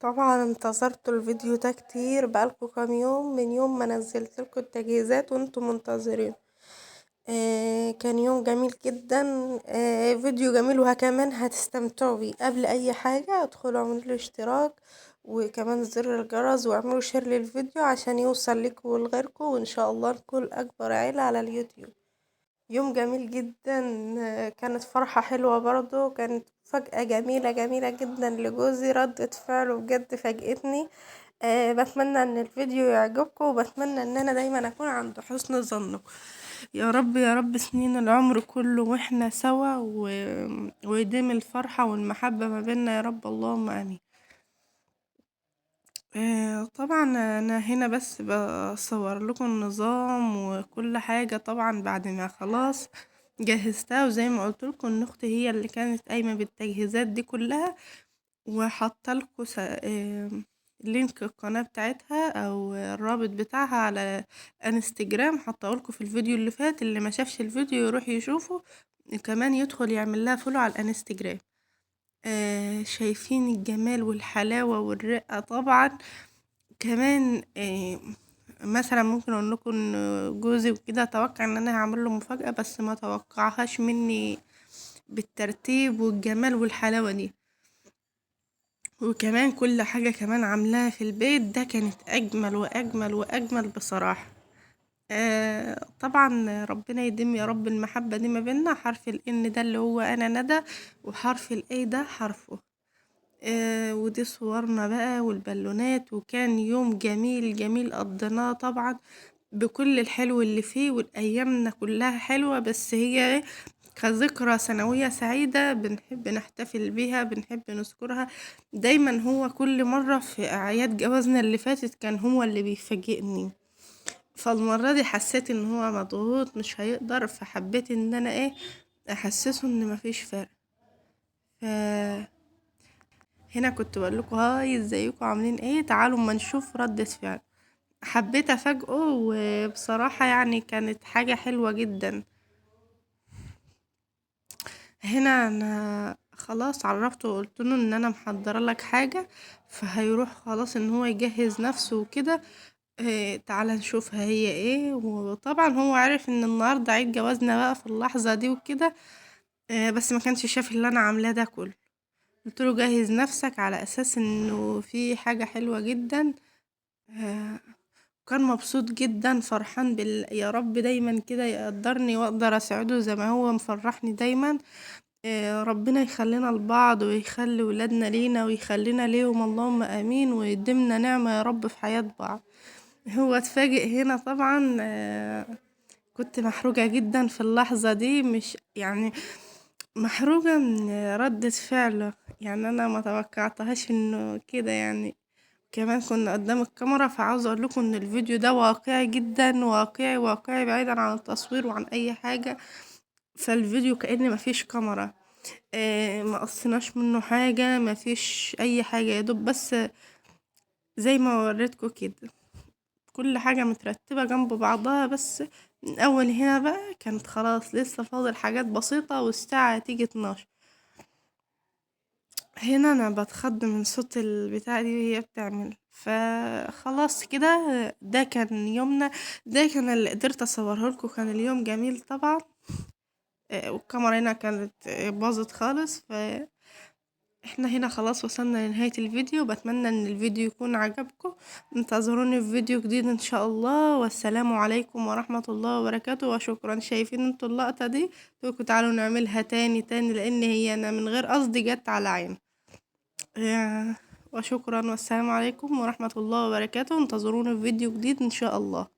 طبعا انتظرتوا الفيديو ده كتير، بقالكوا كام يوم من يوم ما نزلتلكوا التجهيزات وانتوا منتظرين. كان يوم جميل جدا. فيديو جميل وكمان هتستمتعوا بيه. قبل اي حاجة ادخلوا اعملوا اشتراك وكمان زر الجرس واعملوا شير للفيديو عشان يوصل لكم ولغيركم، وان شاء الله نكون اكبر عيلة على اليوتيوب. يوم جميل جدا. كانت فرحة حلوة برضو، كانت فجأة جميلة جميلة جدا لجوزي، ردة فعله بجد فاجأتني. بتمنى ان الفيديو يعجبكم، وبتمنى ان انا دايما اكون عند حسن ظنكم. يا رب يا رب سنين العمر كله واحنا سوا ويديم الفرحة والمحبة ما بيننا يا رب، اللهم امين. طبعا انا هنا بس بصور لكم النظام وكل حاجة، طبعا بعد ما خلاص جهزتها، وزي ما قلت لكم ان اختي هي اللي كانت قايمة بالتجهيزات دي كلها، وحاطه لكم لينك القناة بتاعتها او الرابط بتاعها على انستجرام، حاطه لكم في الفيديو اللي فات، اللي ما شافش الفيديو يروح يشوفه، كمان يدخل يعمل لها فولو على الانستجرام. شايفين الجمال والحلاوة والرقة طبعا. كمان مثلا ممكن اقول لكم ان جوزي وكده توقع ان انا هعمل له مفاجأة، بس ما توقعهاش مني بالترتيب والجمال والحلاوة دي. وكمان كل حاجة كمان عاملاها في البيت ده كانت اجمل واجمل واجمل بصراحة. طبعا ربنا يديم يا رب المحبة دي ما بيننا. حرف الان ده اللي هو انا ندى، وحرف الاي ده حرفه. ودي صورنا بقى والبالونات، وكان يوم جميل جميل قضيناه طبعا بكل الحلو اللي فيه، والايامنا كلها حلوة، بس هي إيه، كذكرى سنوية سعيدة بنحب نحتفل بيها، بنحب نذكرها دايما. هو كل مرة في اعياد جوازنا اللي فاتت كان هو اللي بيفاجئني، فالمرة دي حسيت ان هو مضغوط مش هيقدر، فحبيت ان انا ايه احسسه ان مفيش فرق. ف هنا كنت بقول لكم هاي ازيكم عاملين ايه، تعالوا اما نشوف ردة فعل. حبيت افاجئه، وبصراحة يعني كانت حاجة حلوة جدا. هنا انا خلاص عرفته وقلت له ان انا محضره لك حاجة، فهيروح خلاص ان هو يجهز نفسه وكده. تعالى نشوفها هي ايه. وطبعا هو عارف ان النهارده عيد جوازنا بقى في اللحظة دي وكده. بس ما كانش شاف اللي انا عاملاه ده كله. قلت له جهز نفسك على اساس انه في حاجة حلوة جدا. آه، كان مبسوط جدا فرحان يا رب دايما كده يقدرني واقدر اساعده زي ما هو مفرحني دايما. ربنا يخلينا لبعض ويخلي ولادنا لينا ويخلينا ليهم، اللهم امين، ويديمنا نعمة يا رب في حياة بعض. هو اتفاجئ هنا طبعا. كنت محروجة جدا في اللحظة دي، مش يعني محروجة من ردة فعله، يعني انا ما توقعتهاش انه كده يعني. كمان كنا قدام الكاميرا، فعاوزة اقول لكم ان الفيديو ده واقعي جدا، واقعي واقعي بعيدا عن التصوير وعن اي حاجة. فالفيديو كأن مفيش كاميرا. ما قصناش منه حاجة، مفيش اي حاجة، يا دوب بس زي ما وريتكم كده كل حاجة مترتبة جنب بعضها. بس من اول هنا بقى كانت خلاص لسه فاضل حاجات بسيطة والساعة تيجي 12. هنا انا بتخض من صوت البتاع دي وهي بتعمل، فخلاص كده. ده كان يومنا، ده كان اللي قدرت اصوره لكم. كان اليوم جميل طبعا. والكاميرا هنا كانت باظت خالص. احنا هنا خلاص وصلنا لنهاية الفيديو. بتمنى ان الفيديو يكون عجبكم. انتظروني في فيديو جديد ان شاء الله، والسلام عليكم ورحمة الله وبركاته. وشكرا. شايفين انتوا اللقطة دي؟ تعالوا نعملها تاني تاني، لان هي انا من غير قصدي جت على عين. وشكرا والسلام عليكم ورحمة الله وبركاته. انتظروني في فيديو جديد ان شاء الله.